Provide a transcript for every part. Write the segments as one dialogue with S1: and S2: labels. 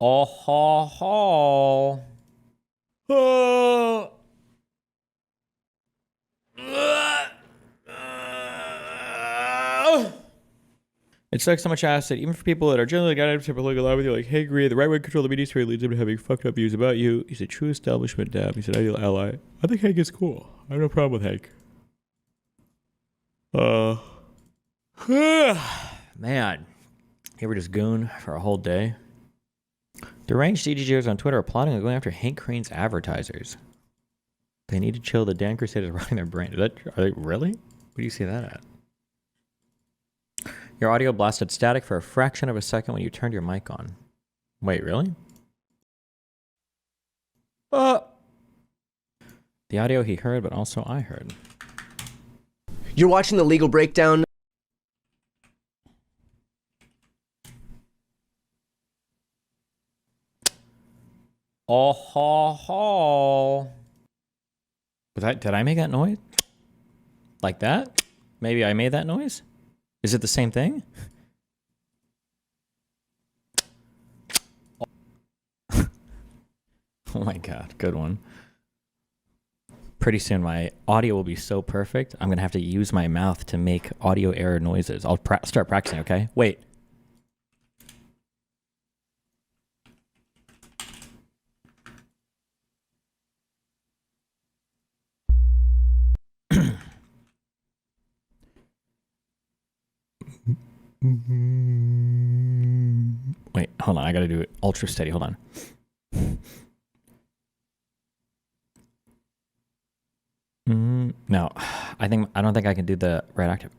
S1: Oh, ho, ho. Oh. It sucks so much acid, even for people that are generally guided to political lie with you, like, hey, agree, the right way to control the media sphere leads him to having fucked up views about you. He's a true establishment dab. He's an ideal ally. I think Hank is cool. I have no problem with Hank. Man, you ever just goon for a whole day? Deranged CGGers on Twitter are plotting on going after Hank Crane's advertisers. They need to chill. The Dan Crusaders running their brain. Are they really? Where do you see that at? Your audio blasted static for a fraction of a second when you turned your mic on. Wait, really? The audio he heard, but also I heard.
S2: You're watching The Legal Breakdown.
S1: Oh, ho, ho. Did I make that noise? Like that? Maybe I made that noise? Is it the same thing? Oh my god, good one. Pretty soon my audio will be so perfect, I'm gonna have to use my mouth to make audio error noises. I'll start practicing, okay? Wait. Wait, hold on. I gotta do it ultra steady. Hold on. No, I don't think I can do the right octave.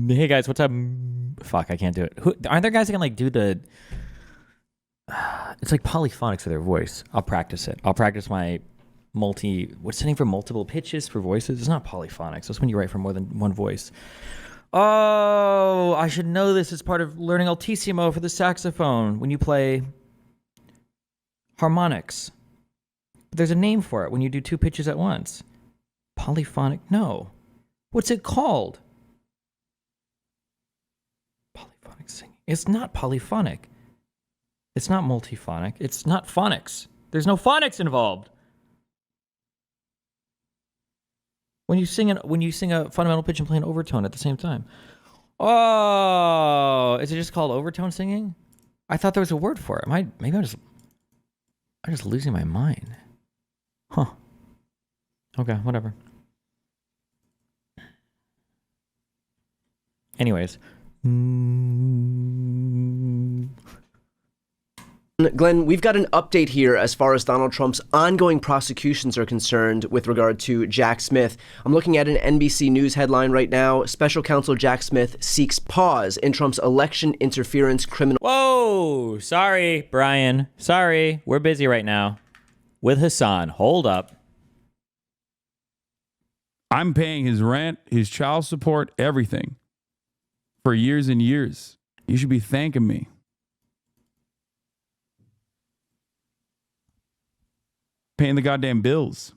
S1: Hey guys, what's up? Fuck, I can't do it. Aren't there guys that can like do the? It's like polyphonics for their voice. I'll practice it. I'll practice my what's the name for multiple pitches for voices? It's not polyphonics. That's when you write for more than one voice. Oh, I should know this as part of learning altissimo for the saxophone when you play harmonics. But there's a name for it when you do two pitches at once. Polyphonic? No. What's it called? Polyphonic singing. It's not polyphonic. It's not multiphonic. It's not phonics. There's no phonics involved. When you sing a fundamental pitch and play an overtone at the same time. Oh, is it just called overtone singing? I thought there was a word for it. Maybe I'm just losing my mind. Huh. Okay, whatever. Anyways.
S2: Glenn, we've got an update here as far as Donald Trump's ongoing prosecutions are concerned with regard to Jack Smith. I'm looking at an NBC News headline right now. Special counsel Jack Smith seeks pause in Trump's election interference criminal...
S1: Whoa! Sorry, Brian. Sorry. We're busy right now. With Hassan. Hold up.
S3: I'm paying his rent, his child support, everything. For years and years. You should be thanking me. Paying the goddamn bills.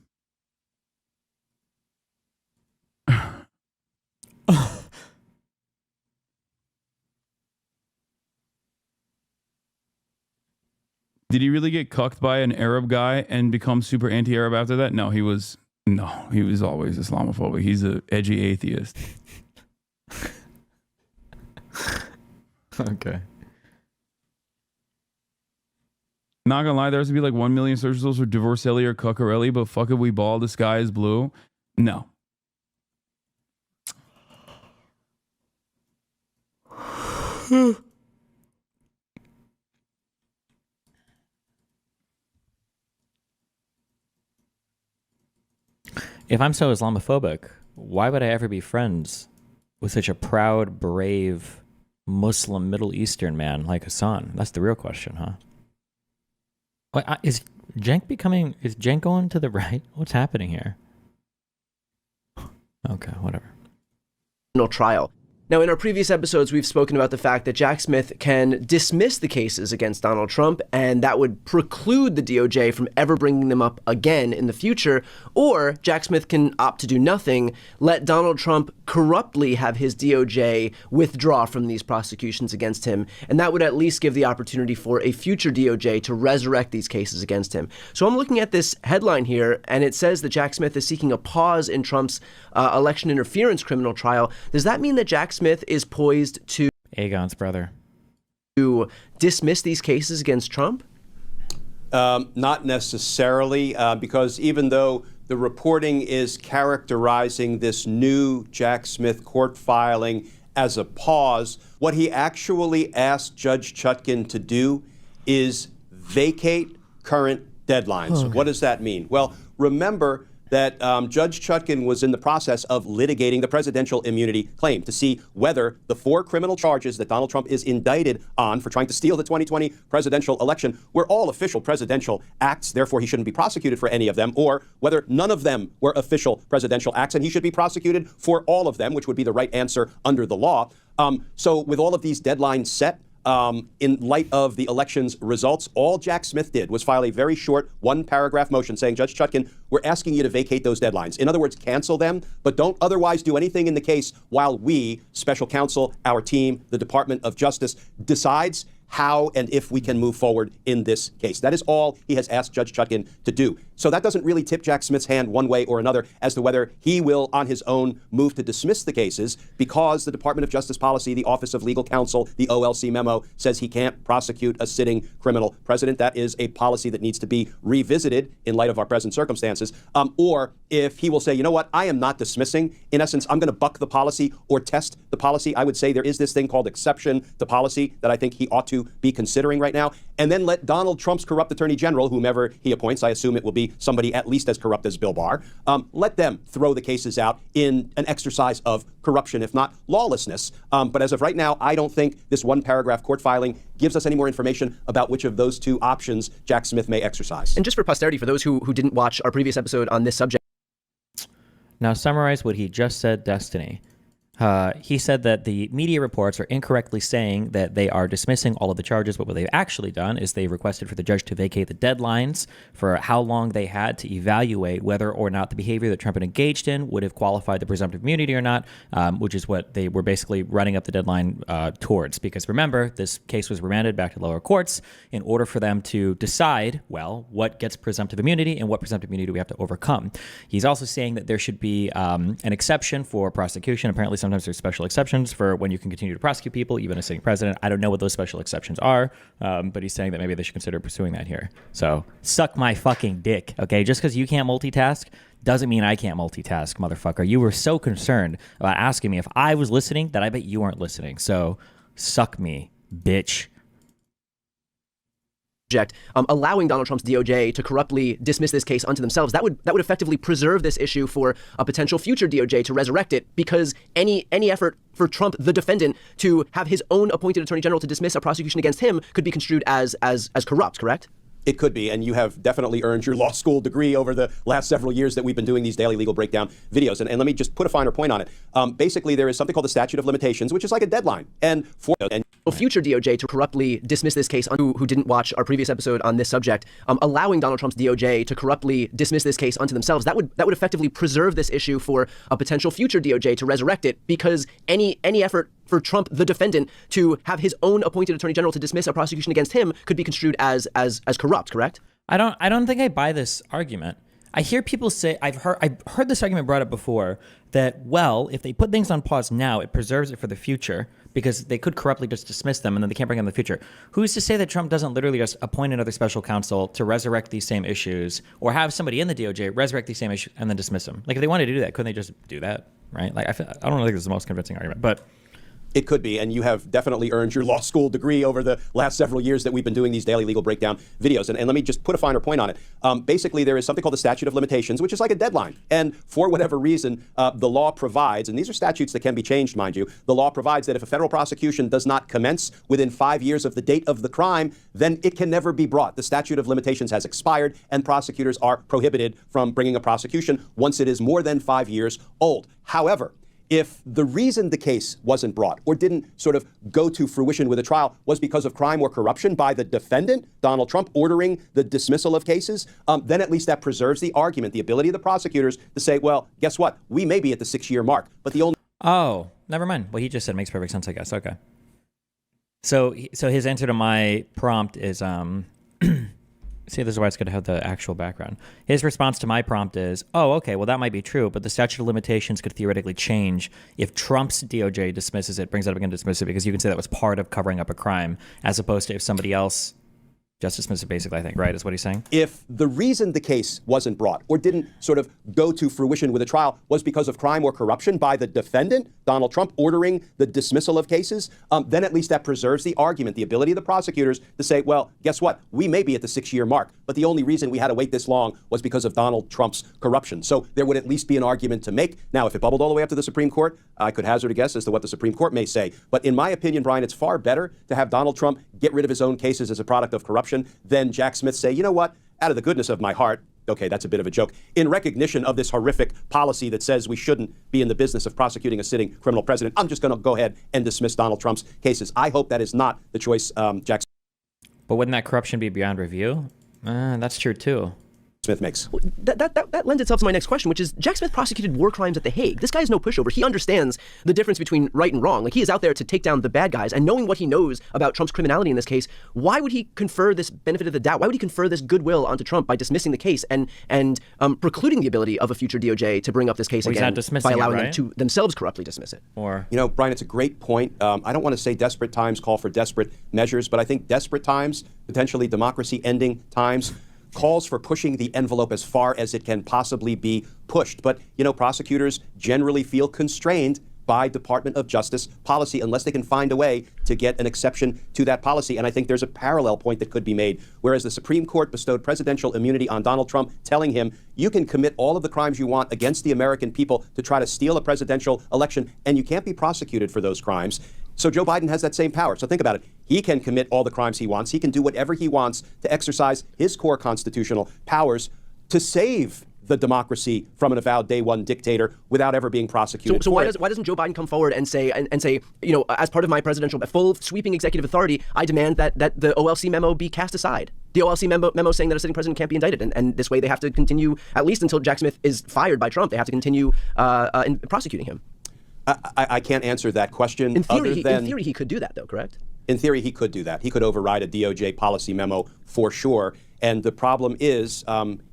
S3: Did he really get cucked by an Arab guy and become super anti-Arab after that? No, he was always Islamophobic. He's an edgy atheist.
S1: Okay.
S3: Not gonna lie, there has to be like 1 million search results for Divorcelli or Cuccarelli, but fuck it, we ball, the sky is blue. No.
S1: If I'm so Islamophobic, why would I ever be friends with such a proud, brave, Muslim Middle Eastern man like Hassan? That's the real question, huh? Wait, is Cenk going to the right? What's happening here? Okay, whatever.
S2: Trial. Now, in our previous episodes, we've spoken about the fact that Jack Smith can dismiss the cases against Donald Trump, and that would preclude the DOJ from ever bringing them up again in the future, or Jack Smith can opt to do nothing, let Donald Trump corruptly have his DOJ withdraw from these prosecutions against him. And that would at least give the opportunity for a future DOJ to resurrect these cases against him. So I'm looking at this headline here, and it says that Jack Smith is seeking a pause in Trump's election interference criminal trial. Does that mean that Jack Smith is poised to
S1: Aegon's brother.
S2: to dismiss these cases against Trump?
S4: Not necessarily, because even though the reporting is characterizing this new Jack Smith court filing as a pause, what he actually asked Judge Chutkan to do is vacate current deadlines. What does that mean? Well, remember that Judge Chutkan was in the process of litigating the presidential immunity claim to see whether the 4 criminal charges that Donald Trump is indicted on for trying to steal the 2020 presidential election were all official presidential acts, therefore he shouldn't be prosecuted for any of them, or whether none of them were official presidential acts and he should be prosecuted for all of them, which would be the right answer under the law. So with all of these deadlines set, in light of the election's results, all Jack Smith did was file a very short 1-paragraph motion saying, Judge Chutkan, we're asking you to vacate those deadlines. In other words, cancel them, but don't otherwise do anything in the case while we, special counsel, our team, the Department of Justice, decides how and if we can move forward in this case. That is all he has asked Judge Chutkan to do. So that doesn't really tip Jack Smith's hand one way or another as to whether he will, on his own, move to dismiss the cases, because the Department of Justice policy, the Office of Legal Counsel, the OLC memo, says he can't prosecute a sitting criminal president. That is a policy that needs to be revisited in light of our present circumstances. Or if he will say, you know what, I am not dismissing. In essence, I'm going to buck the policy or test the policy. I would say there is this thing called exception to policy that I think he ought to be considering right now, and then let Donald Trump's corrupt attorney general, whomever he appoints, I assume it will be somebody at least as corrupt as Bill Barr, let them throw the cases out in an exercise of corruption, if not lawlessness. But as of right now, I don't think this 1-paragraph court filing gives us any more information about which of those 2 options Jack Smith may exercise.
S2: And just for posterity, for those who didn't watch our previous episode on this subject.
S1: Now summarize what he just said, Destiny. He said that the media reports are incorrectly saying that they are dismissing all of the charges, but what they've actually done is they requested for the judge to vacate the deadlines for how long they had to evaluate whether or not the behavior that Trump had engaged in would have qualified the presumptive immunity or not, which is what they were basically running up the deadline towards. Because remember, this case was remanded back to lower courts in order for them to decide, well, what gets presumptive immunity and what presumptive immunity do we have to overcome. He's also saying that there should be an exception for prosecution. Apparently, sometimes there's special exceptions for when you can continue to prosecute people, even a sitting president. I don't know what those special exceptions are, but he's saying that maybe they should consider pursuing that here. So suck my fucking dick, okay? Just because you can't multitask doesn't mean I can't multitask, motherfucker. You were so concerned about asking me if I was listening that I bet you weren't listening. So suck me, bitch.
S2: Allowing Donald Trump's DOJ to corruptly dismiss this case unto themselves, that would effectively preserve this issue for a potential future DOJ to resurrect it, because any effort for Trump, the defendant, to have his own appointed attorney general to dismiss a prosecution against him could be construed as corrupt, correct?
S4: It could be, and you have definitely earned your law school degree over the last several years that we've been doing these daily legal breakdown videos. And let me just put a finer point on it. Basically, there is something called the statute of limitations, which is like a deadline. And for
S2: future DOJ to corruptly dismiss this case, who didn't watch our previous episode on this subject, allowing Donald Trump's DOJ to corruptly dismiss this case unto themselves, that would effectively preserve this issue for a potential future DOJ to resurrect it, because any effort for Trump, the defendant, to have his own appointed attorney general to dismiss a prosecution against him could be construed as corrupt, correct?
S1: I don't think I buy this argument. I hear people say, I've heard this argument brought up before, that, well, if they put things on pause now, it preserves it for the future, because they could corruptly just dismiss them and then they can't bring them in the future. Who's to say that Trump doesn't literally just appoint another special counsel to resurrect these same issues, or have somebody in the DOJ resurrect these same issues and then dismiss them? Like, if they wanted to do that, couldn't they just do that, right? Like, I don't think this is the most convincing argument, but
S4: it could be, and you have definitely earned your law school degree over the last several years that we've been doing these daily legal breakdown videos. And let me just put a finer point on it. Basically, there is something called the statute of limitations, which is like a deadline. And for whatever reason, the law provides, and these are statutes that can be changed, mind you, the law provides that if a federal prosecution does not commence within 5 years of the date of the crime, then it can never be brought. The statute of limitations has expired, and prosecutors are prohibited from bringing a prosecution once it is more than 5 years old. However, if the reason the case wasn't brought or didn't sort of go to fruition with a trial was because of crime or corruption by the defendant, Donald Trump, ordering the dismissal of cases, then at least that preserves the argument, the ability of the prosecutors to say, well, guess what? We may be at the 6-year mark, but the only
S1: Oh, never mind. What he just said makes perfect sense, I guess. Okay. So his answer to my prompt is see, this is why it's good to have the actual background. His response to my prompt is, oh, okay, well, that might be true, but the statute of limitations could theoretically change if Trump's DOJ dismisses it, brings it up again, dismisses it, because you can say that was part of covering up a crime, as opposed to if somebody else just dismiss it, basically, I think, right, is what he's saying?
S4: If the reason the case wasn't brought or didn't sort of go to fruition with a trial was because of crime or corruption by the defendant, Donald Trump, ordering the dismissal of cases, then at least that preserves the argument, the ability of the prosecutors to say, well, guess what? We may be at the 6-year mark, but the only reason we had to wait this long was because of Donald Trump's corruption. So there would at least be an argument to make. Now, if it bubbled all the way up to the Supreme Court, I could hazard a guess as to what the Supreme Court may say. But in my opinion, Brian, it's far better to have Donald Trump get rid of his own cases as a product of corruption than Jack Smith say, you know what, out of the goodness of my heart, okay, that's a bit of a joke, in recognition of this horrific policy that says we shouldn't be in the business of prosecuting a sitting criminal president, I'm just going to go ahead and dismiss Donald Trump's cases. I hope that is not the choice Jack
S1: But wouldn't that corruption be beyond review? That's true, too.
S4: Smith makes.
S2: That lends itself to my next question, which is Jack Smith prosecuted war crimes at The Hague. This guy is no pushover. He understands the difference between right and wrong. Like, he is out there to take down the bad guys. And knowing what he knows about Trump's criminality in this case, why would he confer this benefit of the doubt? Why would he confer this goodwill onto Trump by dismissing the case and precluding the ability of a future DOJ to bring up this case again by allowing them to themselves corruptly dismiss it?
S1: Or,
S4: you know, Brian, it's a great point. I don't want to say desperate times call for desperate measures, but I think desperate times, potentially democracy-ending times, calls for pushing the envelope as far as it can possibly be pushed. But, you know, prosecutors generally feel constrained by Department of Justice policy unless they can find a way to get an exception to that policy. And I think there's a parallel point that could be made. Whereas the Supreme Court bestowed presidential immunity on Donald Trump, telling him you can commit all of the crimes you want against the American people to try to steal a presidential election, and you can't be prosecuted for those crimes. So Joe Biden has that same power. So think about it. He can commit all the crimes he wants. He can do whatever he wants to exercise his core constitutional powers to save the democracy from an avowed day one dictator without ever being prosecuted.
S2: So why doesn't Joe Biden come forward and say, you know, as part of my presidential full sweeping executive authority, I demand that the OLC memo be cast aside? The OLC memo saying that a sitting president can't be indicted, and this way they have to continue, at least until Jack Smith is fired by Trump, they have to continue in prosecuting him.
S4: I can't answer that question.
S2: In theory, he could do that, though, correct?
S4: In theory, he could do that. He could override a DOJ policy memo for sure. And the problem is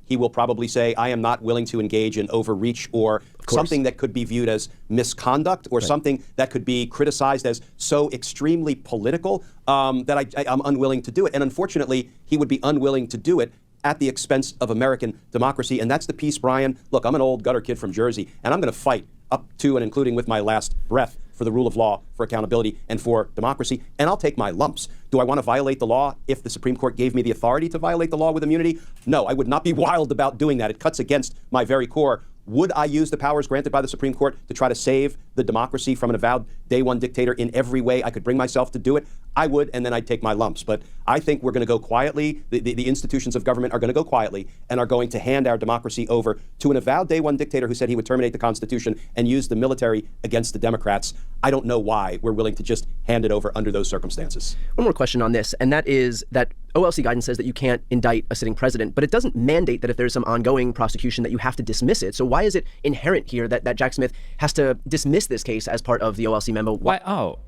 S4: he will probably say, I am not willing to engage in overreach or something that could be viewed as misconduct or something that could be criticized as so extremely political that I'm unwilling to do it. And unfortunately, he would be unwilling to do it at the expense of American democracy. And that's the piece, Brian. Look, I'm an old gutter kid from Jersey, and I'm going to fight up to and including with my last breath for the rule of law, for accountability, and for democracy. And I'll take my lumps. Do I want to violate the law if the Supreme Court gave me the authority to violate the law with immunity? No, I would not be wild about doing that. It cuts against my very core. Would I use the powers granted by the Supreme Court to try to save the democracy from an avowed day one dictator in every way I could bring myself to do it? I would, and then I'd take my lumps. But I think we're going to go quietly. The institutions of government are going to go quietly and are going to hand our democracy over to an avowed day one dictator who said he would terminate the Constitution and use the military against the Democrats. I don't know why we're willing to just hand it over under those circumstances.
S2: One more question on this, and that is that OLC guidance says that you can't indict a sitting president, but it doesn't mandate that if there's some ongoing prosecution that you have to dismiss it. So why is it inherent here that Jack Smith has to dismiss this case as part of the OLC memo?
S1: Why? Oh,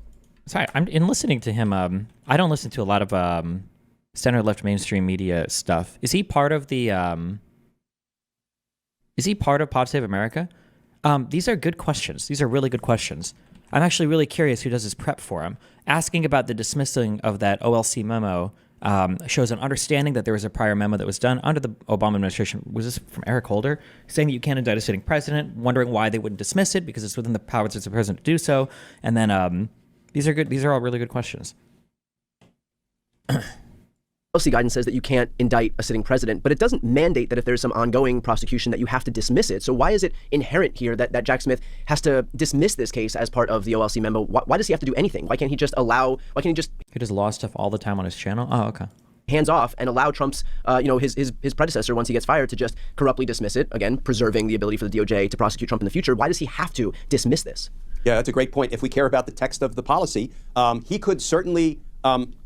S1: sorry. I'm in listening to him. I don't listen to a lot of center-left mainstream media stuff. Is he part of the? Is he part of Pod Save America? These are good questions. These are really good questions. I'm actually really curious who does his prep for him. Asking about the dismissing of that OLC memo shows an understanding that there was a prior memo that was done under the Obama administration. Was this from Eric Holder? Saying that you can't indict a sitting president, wondering why they wouldn't dismiss it because it's within the powers of the president to do so. And then these are good. These are all really good questions.
S2: Policy guidance says that you can't indict a sitting president, but it doesn't mandate that if there's some ongoing prosecution that you have to dismiss it. So why is it inherent here that Jack Smith has to dismiss this case as part of the OLC memo? Why does he have to do anything? Why can't he just
S1: He just lost stuff all the time on his channel? Oh, okay.
S2: Hands off and allow Trump's, his predecessor, once he gets fired, to just corruptly dismiss it, again, preserving the ability for the DOJ to prosecute Trump in the future. Why does he have to dismiss this?
S4: Yeah, that's a great point. If we care about the text of the policy, he could certainly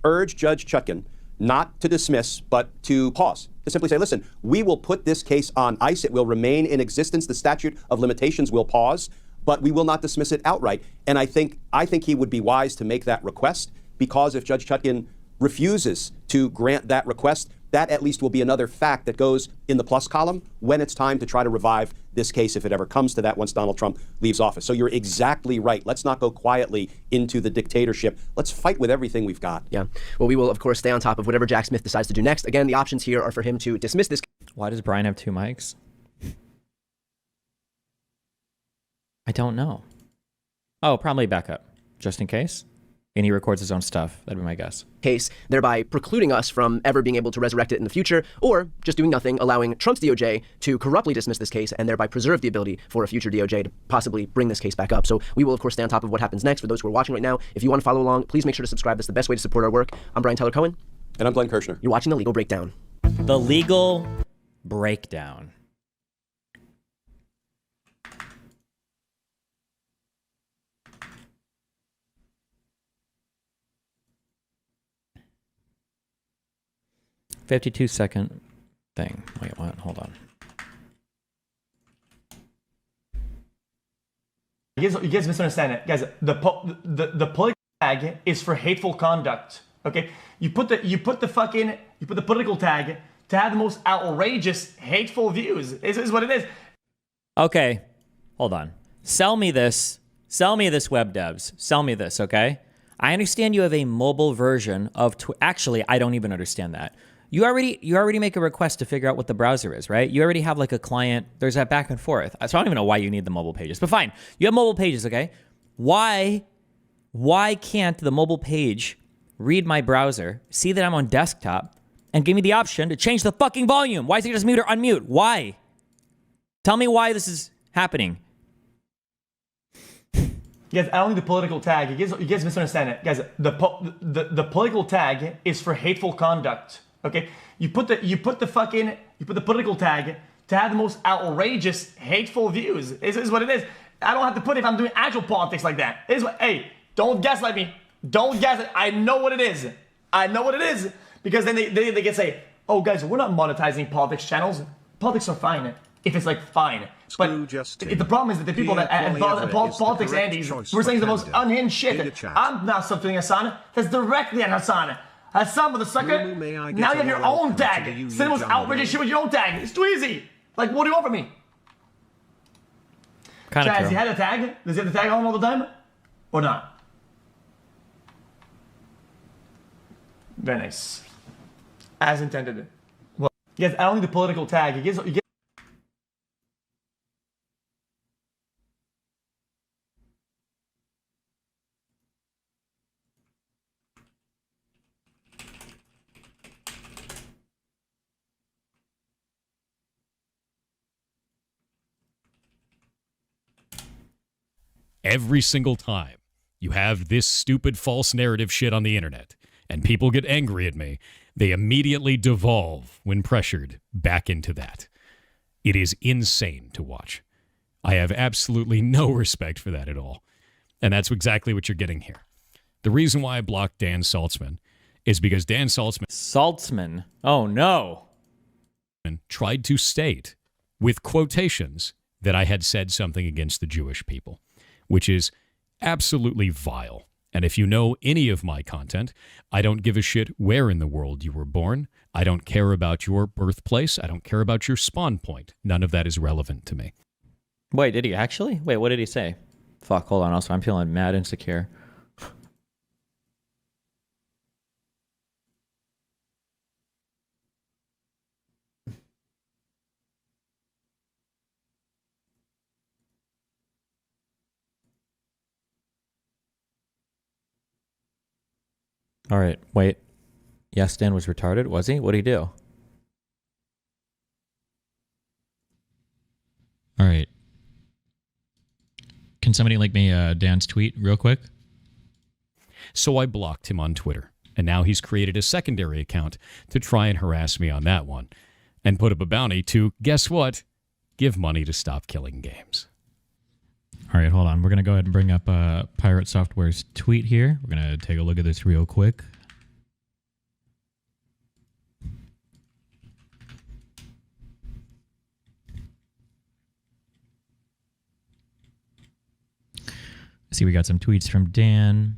S4: urge Judge Chutkan not to dismiss, but to pause, to simply say, listen, we will put this case on ice. It will remain in existence. The statute of limitations will pause. but we will not dismiss it outright. And I think he would be wise to make that request, because if Judge Chutkan refuses to grant that request, that at least will be another fact that goes in the plus column when it's time to try to revive this case, if it ever comes to that, once Donald Trump leaves office. So you're exactly right. Let's not go quietly into the dictatorship. Let's fight with everything we've got.
S2: Yeah. Well, we will, of course, stay on top of whatever Jack Smith decides to do next. Again, the options here are for him to dismiss this.
S1: Why does Brian have two mics? I don't know. Oh, probably backup, just in case. And he records his own stuff. That'd be my guess.
S2: Case, thereby precluding us from ever being able to resurrect it in the future, or just doing nothing, allowing Trump's DOJ to corruptly dismiss this case and thereby preserve the ability for a future DOJ to possibly bring this case back up. So we will, of course, stay on top of what happens next. For those who are watching right now, if you want to follow along, please make sure to subscribe. That's the best way to support our work. I'm Brian Tyler Cohen.
S4: And I'm Glenn Kirshner.
S2: You're watching The Legal Breakdown.
S1: The Legal Breakdown. $52-second thing. Wait, what? Hold on.
S5: You guys misunderstand it, guys. The political tag is for hateful conduct. Okay, you put the political tag to have the most outrageous, hateful views. Is what it is.
S1: Okay, hold on. Sell me this. Sell me this, web devs. Sell me this, okay? I understand you have a mobile version of actually, I don't even understand that. You already make a request to figure out what the browser is, right? You already have like a client. There's that back and forth. So I don't even know why you need the mobile pages, but fine. You have mobile pages, okay? Why can't the mobile page read my browser, see that I'm on desktop, and give me the option to change the fucking volume? Why is it just mute or unmute? Why? Tell me why this is happening.
S5: Guys, I don't need the political tag. You guys misunderstand it, guys. The political tag is for hateful conduct. Okay, you put the political tag to have the most outrageous, hateful views. Is what it is. I don't have to put it if I'm doing actual politics like that. Hey, don't gaslight me. Don't gaslight. I know what it is. I know what it is, because then they can say, oh guys, we're not monetizing politics channels. Politics are fine if it's like fine. But the problem is that the people that at politics Andes were saying the most unhinged shit. I'm not substituting Hassan. That's directly on Hassan. Hassan, motherfucker. Now you have your own tag. Say the most outrageous shit with your own tag. It's too easy. Like, what do you want from me?
S1: Kind of true.
S5: Does he have the tag? Does he have the tag on all the time? Or not? Very nice. As intended. Well, yes, I don't need the political tag. You get
S6: every single time you have this stupid false narrative shit on the internet and people get angry at me, they immediately devolve when pressured back into that. It is insane to watch. I have absolutely no respect for that at all. And that's exactly what you're getting here. The reason why I blocked Dan Saltzman is because Dan
S1: Saltzman. Oh no.
S6: tried to state with quotations that I had said something against the Jewish people, which is absolutely vile. And if you know any of my content, I don't give a shit where in the world you were born. I don't care about your birthplace. I don't care about your spawn point. None of that is relevant to me.
S1: Wait, did he actually? Wait, what did he say? Fuck, hold on. Also, I'm feeling mad insecure. All right, wait. Yes, Dan was retarded, was he? What did he do?
S7: All right. Can somebody link me Dan's tweet real quick?
S6: So I blocked him on Twitter, and now he's created a secondary account to try and harass me on that one, and put up a bounty to, guess what? Give money to stop killing games.
S7: All right, hold on. We're going to go ahead and bring up Pirate Software's tweet here. We're going to take a look at this real quick. See, we got some tweets from Dan.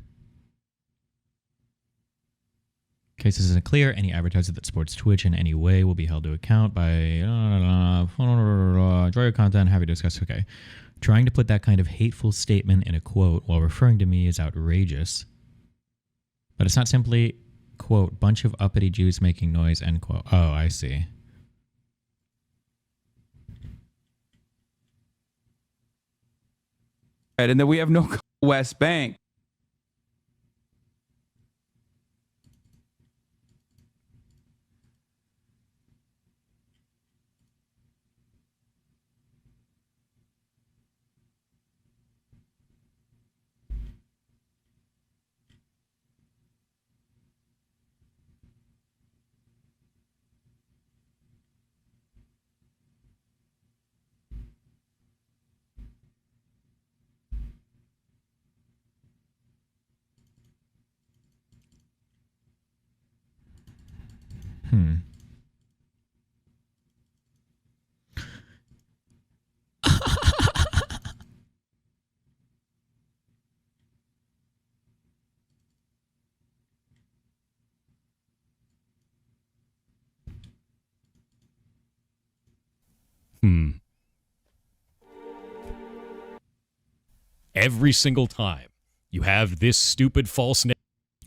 S7: Case isn't clear. Any advertiser that supports Twitch in any way will be held to account by enjoy your content, have you discuss. Okay. Trying to put that kind of hateful statement in a quote while referring to me is outrageous. But it's not simply, quote, bunch of uppity Jews making noise, end quote. Oh, I see.
S3: And then we have no West Bank.
S6: Every single time you have this stupid false narrative.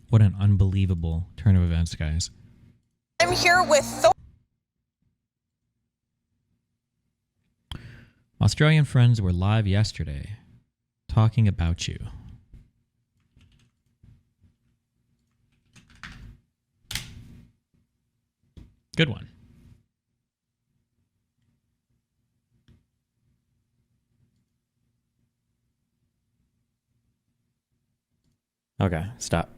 S7: What an unbelievable turn of events, guys.
S8: I'm here with
S7: Australian friends were live yesterday talking about you. Good one.
S1: Okay, stop.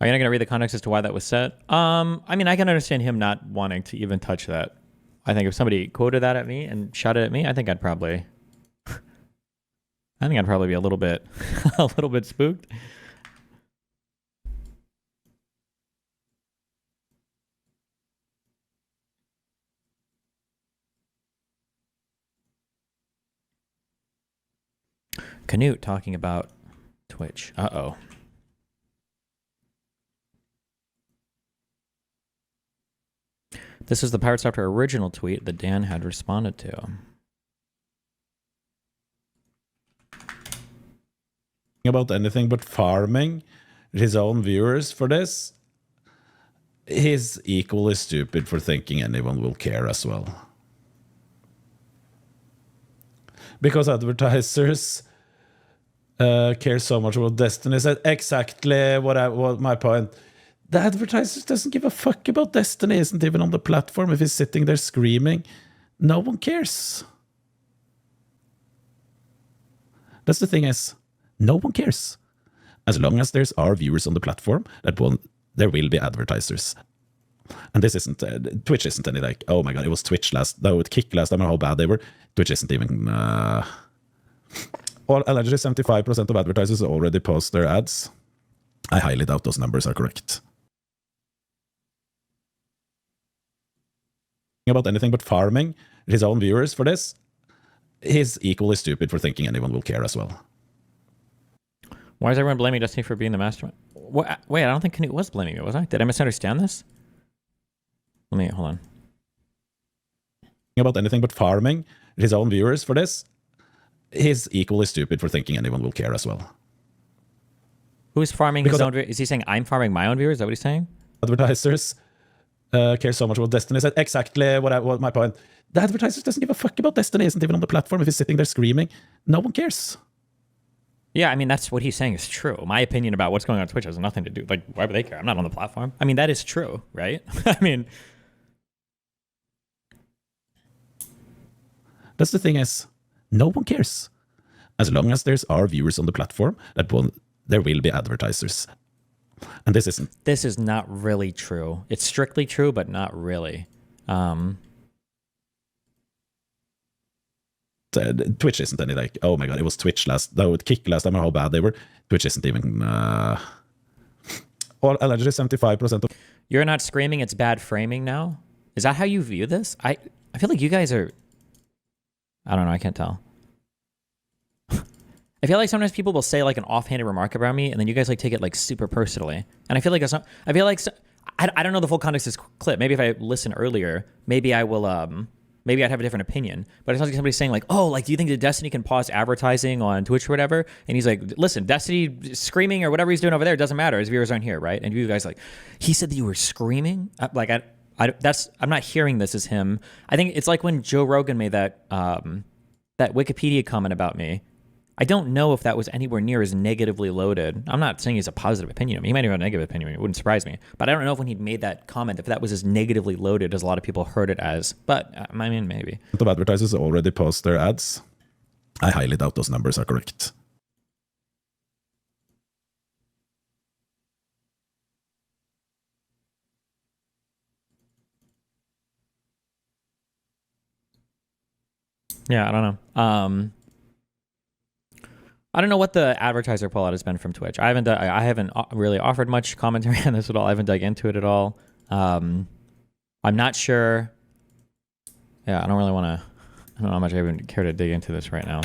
S1: Are you not going to read the context as to why that was said? I mean, I can understand him not wanting to even touch that. I think if somebody quoted that at me and shouted at me, I think I'd probably be a little bit, a little bit spooked. Canute talking about Twitch. Uh-oh. This is the Pirates After original tweet that Dan had responded to.
S9: About anything but farming his own viewers for this, he's equally stupid for thinking anyone will care as well. Because advertisers care so much about Destiny. Is exactly what my point. The advertisers doesn't give a fuck about Destiny, isn't even on the platform. If he's sitting there screaming, no one cares. That's the thing is, no one cares. As long as there's our viewers on the platform, there will be advertisers. And this isn't, Twitch isn't any like, oh my god, it was Twitch Kick last time, or how bad they were. Twitch isn't even, allegedly 75% of advertisers already post their ads. I highly doubt those numbers are correct. About anything but farming his own viewers for this, he's equally stupid for thinking anyone will care as well.
S1: Why is everyone blaming Destiny for being the mastermind? What? Wait, I don't think Canute was blaming me, was I? Did I misunderstand this? Hold on.
S9: About anything but farming his own viewers for this, he's equally stupid for thinking anyone will care as well.
S1: Who's farming his own viewers? Is he saying I'm farming my own viewers? Is that what he's saying?
S9: Advertisers care so much about Destiny. Is exactly what my point. The advertisers doesn't give a fuck about Destiny, isn't even on the platform. If he's sitting there screaming, no one cares.
S1: Yeah, I mean, that's what he's saying is true. My opinion about what's going on Twitch has nothing to do. Like, why would they care? I'm not on the platform. I mean, that is true, right? I mean,
S9: that's the thing is, no one cares. As long as there's our viewers on the platform, there will be advertisers. And this isn't.
S1: This is not really true. It's strictly true, but not really.
S9: Twitch isn't any like, oh my god, it was Twitch Kick last time, or how bad they were. Twitch isn't even. Allegedly 75% of.
S1: You're not screaming it's bad framing now? Is that how you view this? I feel like you guys are. I don't know. I can't tell. I feel like sometimes people will say like an offhanded remark about me, and then you guys like take it like super personally. And I feel like I don't know the full context of this clip. Maybe if I listen earlier, maybe I will maybe I'd have a different opinion. But it sounds like somebody saying like, oh, like do you think that Destiny can pause advertising on Twitch or whatever? And he's like, listen, Destiny screaming or whatever he's doing over there, it doesn't matter. His viewers aren't here, right? And you guys like, he said that you were screaming. I'm not hearing this as him. I think it's like when Joe Rogan made that that Wikipedia comment about me. I don't know if that was anywhere near as negatively loaded. I'm not saying he's a positive opinion of me. He might have a negative opinion of me. It wouldn't surprise me. But I don't know if when he made that comment, if that was as negatively loaded as a lot of people heard it as. But I mean, maybe.
S9: Of advertisers already post their ads. I highly doubt those numbers are correct.
S1: Yeah, I don't know. I don't know what the advertiser pullout has been from Twitch. I haven't really offered much commentary on this at all. I haven't dug into it at all. I'm not sure. Yeah, I don't really want to. I don't know how much I even care to dig into this right now.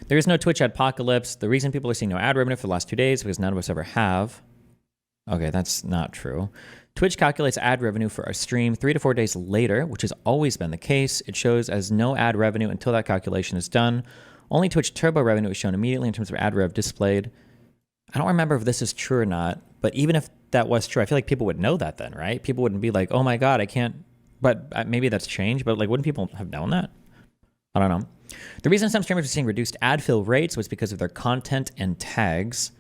S1: There is no Twitch adpocalypse. The reason people are seeing no ad revenue for the last 2 days is because none of us ever have. Okay, that's not true. Twitch calculates ad revenue for a stream 3 to 4 days later, which has always been the case. It shows as no ad revenue until that calculation is done. Only Twitch Turbo revenue is shown immediately in terms of ad rev displayed. I don't remember if this is true or not, but even if that was true, I feel like people would know that then, right? People wouldn't be like, oh my God, I can't, but maybe that's changed, but like, wouldn't people have known that? I don't know. The reason some streamers are seeing reduced ad fill rates was because of their content and tags.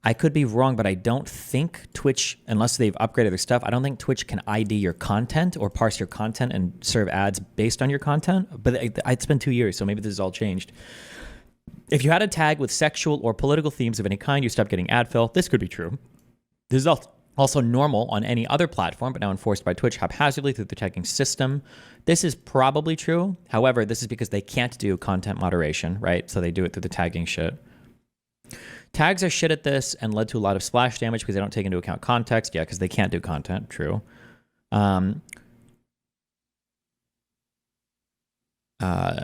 S1: I could be wrong, but I don't think Twitch, unless they've upgraded their stuff, I don't think Twitch can ID your content or parse your content and serve ads based on your content. But it's been 2 years, so maybe this has all changed. If you had a tag with sexual or political themes of any kind, you stopped getting ad fill. This could be true. This is also normal on any other platform, but now enforced by Twitch haphazardly through the tagging system. This is probably true. However, this is because they can't do content moderation, right? So they do it through the tagging shit. Tags are shit at this and led to a lot of splash damage because they don't take into account context. Yeah, because they can't do content. True.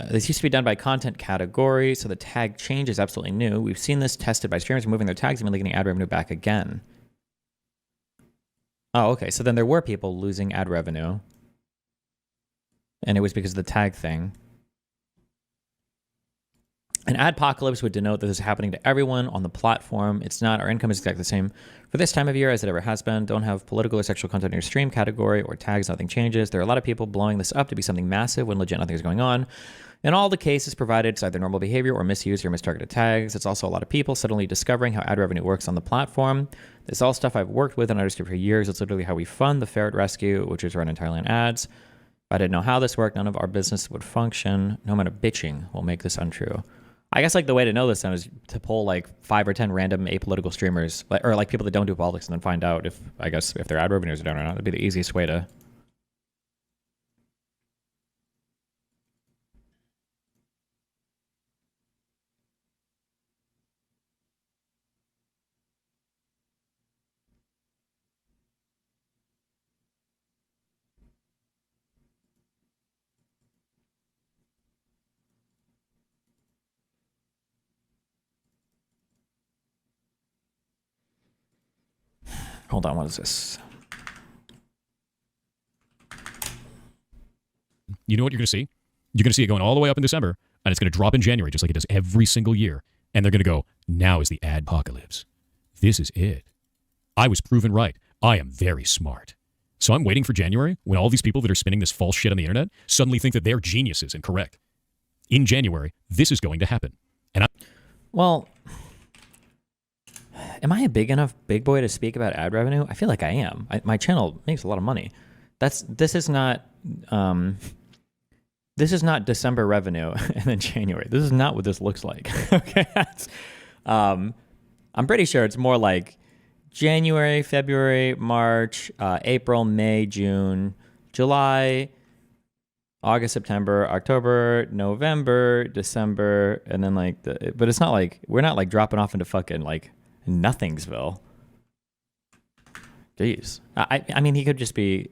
S1: This used to be done by content category, so the tag change is absolutely new. We've seen this tested by streamers moving their tags and getting ad revenue back again. Oh, okay. So then there were people losing ad revenue, and it was because of the tag thing. An adpocalypse would denote that this is happening to everyone on the platform. It's not. Our income is exactly the same for this time of year as it ever has been. Don't have political or sexual content in your stream category or tags. Nothing changes. There are a lot of people blowing this up to be something massive when legit nothing is going on. In all the cases provided, it's either normal behavior or misuse or mistargeted tags. It's also a lot of people suddenly discovering how ad revenue works on the platform. This is all stuff I've worked with and understood for years. It's literally how we fund the Ferret Rescue, which is run entirely on ads. If I didn't know how this worked, none of our business would function. No amount of bitching will make this untrue. I guess like the way to know this then is to pull like 5 or 10 random apolitical streamers, or like people that don't do politics, and then find out if their ad revenues are down or not. That'd be the easiest way to. Hold on, what is this?
S6: You know what you're going to see? You're going to see it going all the way up in December, and it's going to drop in January, just like it does every single year. And they're going to go, now is the adpocalypse. This is it. I was proven right. I am very smart. So I'm waiting for January when all these people that are spinning this false shit on the internet suddenly think that they're geniuses and correct. In January, this is going to happen. And
S1: Well, am I a big enough big boy to speak about ad revenue? I feel like I am. My channel makes a lot of money. This is not December revenue and then January. This is not what this looks like. Okay, I'm pretty sure it's more like January, February, March, April, May, June, July, August, September, October, November, December, and then like but it's not like we're not like dropping off into fucking like Nothingsville. Jeez. I mean, he could just be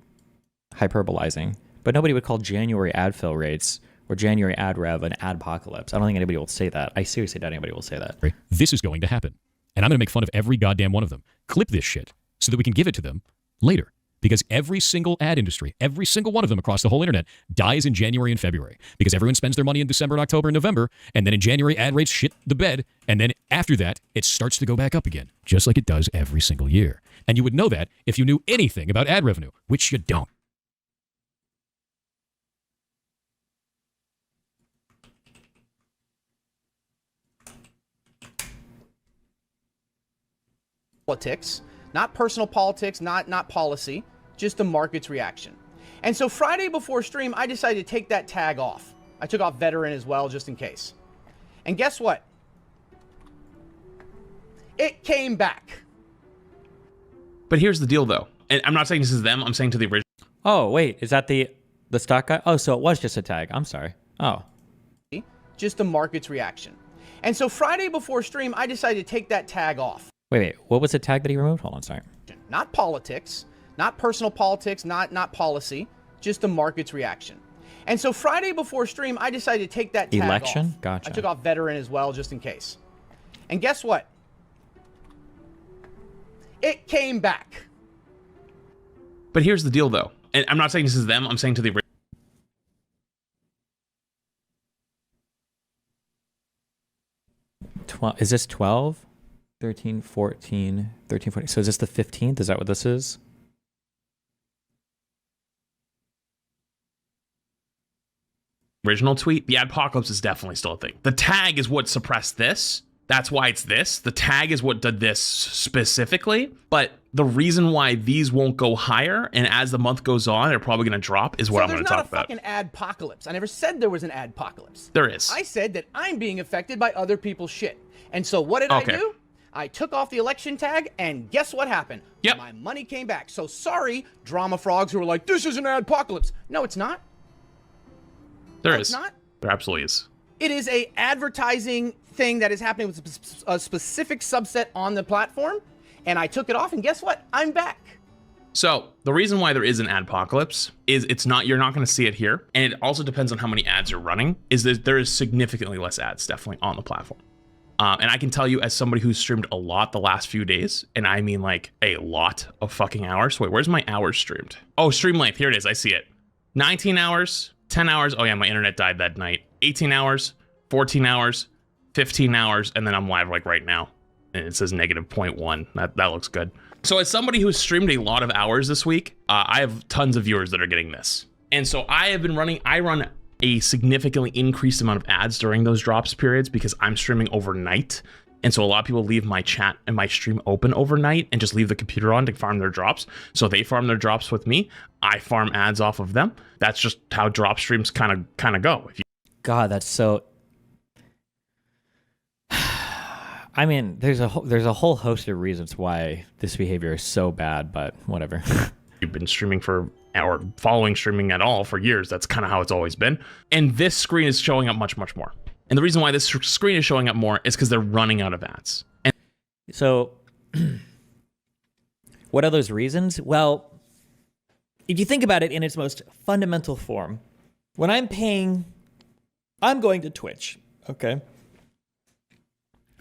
S1: hyperbolizing, but nobody would call January ad fill rates or January ad rev an adpocalypse. I don't think anybody will say that. I seriously doubt anybody will say that.
S6: This is going to happen. And I'm going to make fun of every goddamn one of them. Clip this shit so that we can give it to them later. Because every single ad industry, every single one of them across the whole internet dies in January and February. Because everyone spends their money in December and October and November. And then in January, ad rates shit the bed. And then after that, it starts to go back up again. Just like it does every single year. And you would know that if you knew anything about ad revenue, which you don't.
S10: Politics, not personal politics, not policy, just the market's reaction. And so Friday before stream, I decided to take that tag off. I took off veteran as well, just in case. And guess what? It came back.
S11: But here's the deal, though. And I'm not saying this is them. I'm saying to the original.
S1: Oh, wait. Is that the stock guy? Oh, so it was just a tag. I'm sorry. Oh.
S10: Just the market's reaction. And so Friday before stream, I decided to take that tag off.
S1: Wait. What was the tag that he removed? Hold on, sorry.
S10: Not politics, not personal politics, not policy, just the market's reaction. And so Friday before stream, I decided to take that tag
S1: Election?
S10: off.
S1: Gotcha.
S10: I took off veteran as well, just in case. And guess what? It came back.
S11: But here's the deal, though. And I'm not saying this is them. I'm saying to the original.
S1: Is this 12? 13, 14, 13, 14. So is this the 15th? Is that what this is?
S11: Original tweet, the adpocalypse is definitely still a thing. The tag is what suppressed this. That's why it's this. The tag is what did this specifically. But the reason why these won't go higher, and as the month goes on, they're probably going to drop, is what I'm going to talk about.
S10: There's not a fucking adpocalypse. I never said there was an adpocalypse.
S11: There is.
S10: I said that I'm being affected by other people's shit. And so what did I do? I took off the election tag, and guess what happened?
S11: Yep.
S10: My money came back. So sorry, drama frogs who were like, this is an adpocalypse. No, it's not.
S11: There
S10: no,
S11: is.
S10: It's not.
S11: There absolutely is.
S10: It is a advertising thing that is happening with a specific subset on the platform, and I took it off, and guess what? I'm back.
S11: So the reason why there is an adpocalypse is you're not going to see it here, and it also depends on how many ads you're running. Is that there is significantly less ads definitely on the platform. And I can tell you, as somebody who's streamed a lot the last few days, and I mean like a lot of fucking hours. Wait, where's my hours streamed? Oh, stream length. Here it is. I see it. 19 hours, 10 hours. Oh yeah, my internet died that night. 18 hours, 14 hours, 15 hours, and then I'm live like right now. And it says -0.1. That looks good. So as somebody who's streamed a lot of hours this week, I have tons of viewers that are getting this. And so I run a significantly increased amount of ads during those drops periods because I'm streaming overnight. And so a lot of people leave my chat and my stream open overnight and just leave the computer on to farm their drops. So they farm their drops with me. I farm ads off of them. That's just how drop streams kind of go.
S1: God, that's so. I mean, there's a whole host of reasons why this behavior is so bad, but whatever.
S11: You've been streaming or following streaming at all for years. That's kind of how it's always been. And this screen is showing up much, much more. And the reason why this screen is showing up more is because they're running out of ads. And
S1: so, what are those reasons? Well, if you think about it in its most fundamental form, when I'm going to Twitch, okay?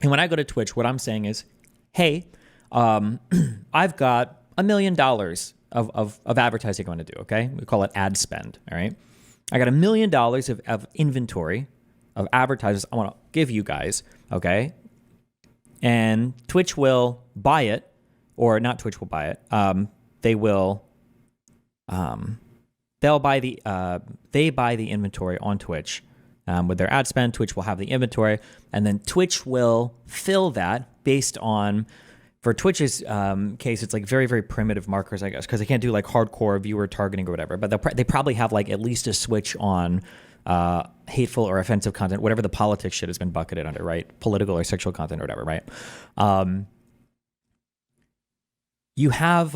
S1: And when I go to Twitch, what I'm saying is, hey, I've got $1 million of advertising I want to do, okay? We call it ad spend, all right? I got $1 million of inventory of advertisers I want to give you guys, okay? And Twitch will buy it, or not Twitch will buy it. They buy the inventory on Twitch. With their ad spend, Twitch will have the inventory, and then Twitch will fill that based on, for Twitch's case, it's like very, very primitive markers, I guess, because they can't do like hardcore viewer targeting or whatever, but they probably have like at least a switch on hateful or offensive content, whatever the politics shit has been bucketed under, right? Political or sexual content or whatever, right? you have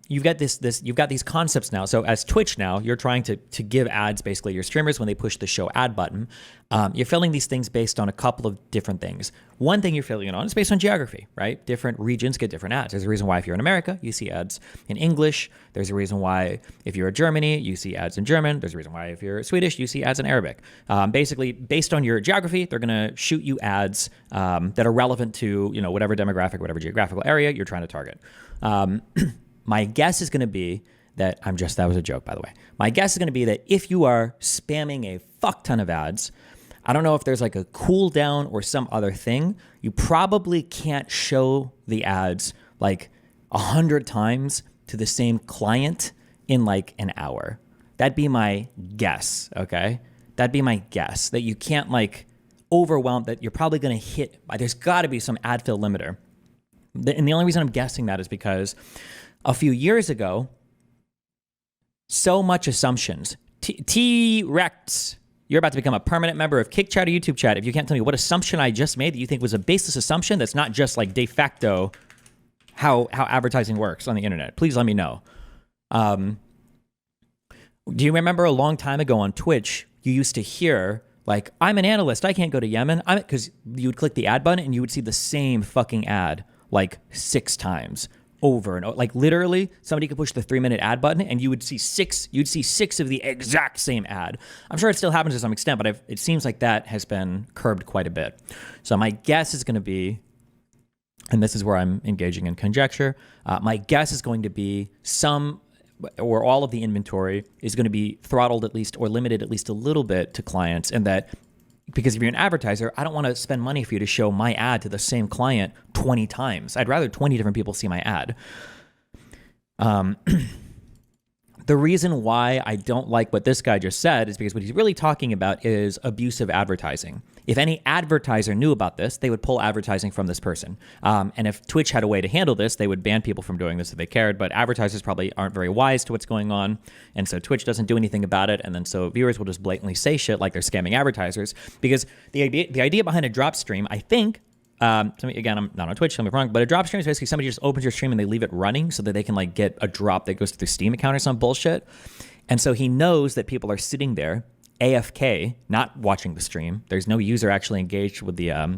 S1: you've got these concepts now. So as Twitch now, you're trying to give ads basically your streamers when they push the show ad button. You're filling these things based on a couple of different things. One thing you're filling it on is based on geography, right? Different regions get different ads. There's a reason why if you're in America, you see ads in English. There's a reason why if you're in Germany, you see ads in German. There's a reason why if you're Swedish, you see ads in Arabic. Basically, based on your geography, they're going to shoot you ads that are relevant to, you know, whatever demographic, whatever geographical area you're trying to target. My guess is going to be that that was a joke, by the way. My guess is going to be that if you are spamming a fuck ton of ads, I don't know if there's like a cooldown or some other thing. You probably can't show the ads like 100 times to the same client in like an hour. That'd be my guess, okay? That'd be my guess, that you can't like overwhelm, that you're probably going to hit, there's got to be some ad fill limiter. And the only reason I'm guessing that is because a few years ago, so much assumptions. T-Rex, you're about to become a permanent member of Kick Chat or YouTube Chat. If you can't tell me what assumption I just made that you think was a baseless assumption that's not just like de facto how advertising works on the internet, please let me know. Do you remember a long time ago on Twitch, you used to hear like, I'm an analyst, I can't go to Yemen, because you would click the ad button and you would see the same fucking ad like 6 times over and over. Like literally somebody could push the 3-minute ad button and you'd see six of the exact same ad. I'm sure it still happens to some extent, but it seems like that has been curbed quite a bit. So my guess is going to be, and this is where I'm engaging in conjecture, my guess is going to be some or all of the inventory is going to be throttled at least or limited at least a little bit to clients, and that because if you're an advertiser, I don't want to spend money for you to show my ad to the same client 20 times. I'd rather 20 different people see my ad. The reason why I don't like what this guy just said is because what he's really talking about is abusive advertising. If any advertiser knew about this, they would pull advertising from this person. And if Twitch had a way to handle this, they would ban people from doing this if they cared. But advertisers probably aren't very wise to what's going on. And so Twitch doesn't do anything about it. And then so viewers will just blatantly say shit like they're scamming advertisers. Because the idea behind a drop stream, I think, again, I'm not on Twitch, tell me if I'm wrong, but a drop stream is basically somebody just opens your stream and they leave it running so that they can like get a drop that goes to their Steam account or some bullshit. And so he knows that people are sitting there AFK, not watching the stream. There's no user actually engaged with the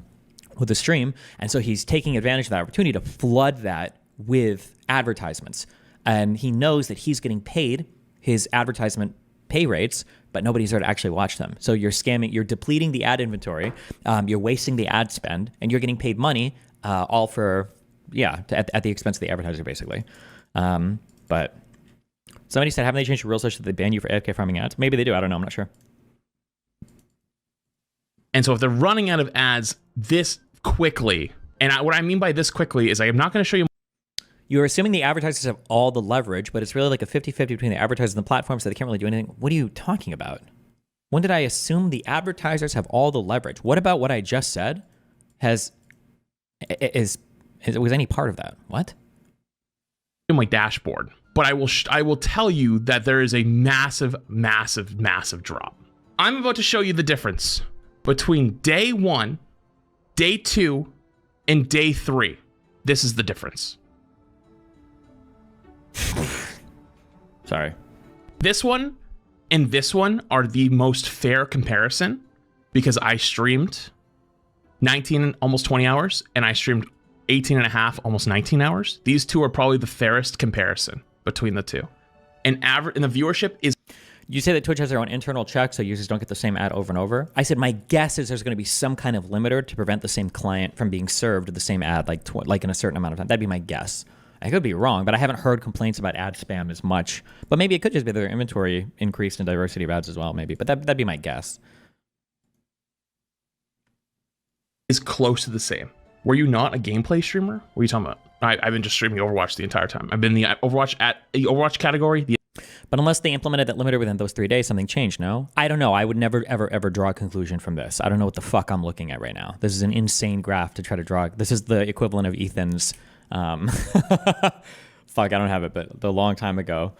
S1: stream. And so he's taking advantage of that opportunity to flood that with advertisements. And he knows that he's getting paid his advertisement pay rates, but nobody's there to actually watch them. So you're scamming, you're depleting the ad inventory, you're wasting the ad spend, and you're getting paid money all for, at the expense of the advertiser, basically. But somebody said, haven't they changed the rules such that they ban you for AFK farming ads? Maybe they do. I don't know. I'm not sure.
S11: And so if they're running out of ads this quickly, and what I mean by this quickly is I'm not going to show you.
S1: You're assuming the advertisers have all the leverage, but it's really like a 50-50 between the advertisers and the platform, so they can't really do anything. What are you talking about? When did I assume the advertisers have all the leverage? What about what I just said was any part of that? What?
S11: In my dashboard, but I will tell you that there is a massive drop. I'm about to show you the difference between day 1, day 2, and day 3. This is the difference.
S1: Sorry.
S11: This one and this one are the most fair comparison because I streamed 19, almost 20 hours, and I streamed 18 and a half, almost 19 hours. These two are probably the fairest comparison between the two. And the viewership is...
S1: You say that Twitch has their own internal check so users don't get the same ad over and over. I said my guess is there's going to be some kind of limiter to prevent the same client from being served the same ad like in a certain amount of time. That'd be my guess. I could be wrong, but I haven't heard complaints about ad spam as much. But maybe it could just be their inventory increased in diversity of ads as well, maybe. But that'd be my guess.
S11: Is close to the same. Were you not a gameplay streamer? What are you talking about? I've been just streaming Overwatch the entire time. I've been in the Overwatch category.
S1: But unless they implemented that limiter within those 3 days, something changed, no? I don't know. I would never, ever draw a conclusion from this. I don't know what the fuck I'm looking at right now. This is an insane graph to try to draw. This is the equivalent of Ethan's... fuck, I don't have it, but the long time ago.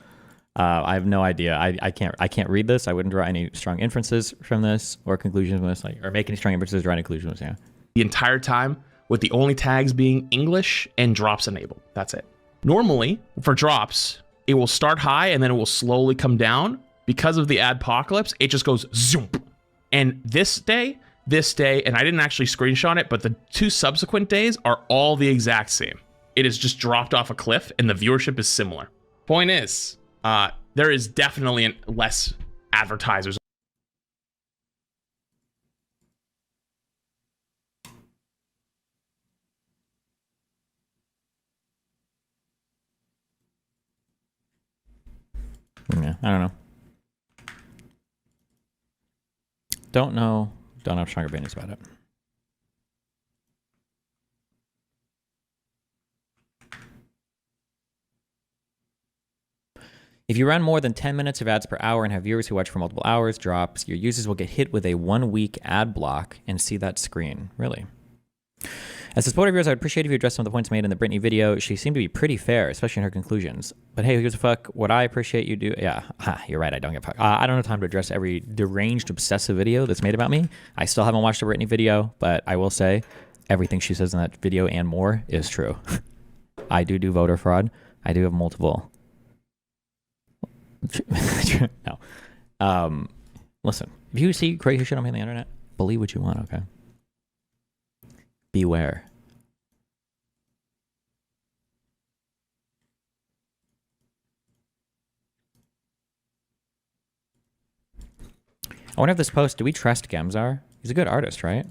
S1: I have no idea. I can't read this. I wouldn't draw any strong inferences from this or conclusions from this, or make any strong inferences, draw any conclusions, yeah.
S11: The entire time with the only tags being English and drops enabled. That's it. Normally, for drops, it will start high and then it will slowly come down. Because of the adpocalypse, it just goes zoom. And this day, and I didn't actually screenshot it, but the 2 subsequent days are all the exact same. It has just dropped off a cliff and the viewership is similar. Point is, there is definitely less advertisers.
S1: Yeah, I don't know. Don't know. Don't have stronger opinions about it. If you run more than 10 minutes of ads per hour and have viewers who watch for multiple hours, drops, your users will get hit with a 1-week ad block and see that screen. Really? As a supporter of yours, I would appreciate if you addressed some of the points made in the Britney video. She seemed to be pretty fair, especially in her conclusions. But hey, who gives a fuck? What I appreciate you do... Yeah, you're right, I don't give a fuck. I don't have time to address every deranged, obsessive video that's made about me. I still haven't watched the Britney video, but I will say everything she says in that video and more is true. I do voter fraud. I do have multiple... no. Listen, if you see crazy shit on me on the internet, believe what you want, okay? Beware. I wonder if this post, do we trust Gemzar? He's a good artist, right?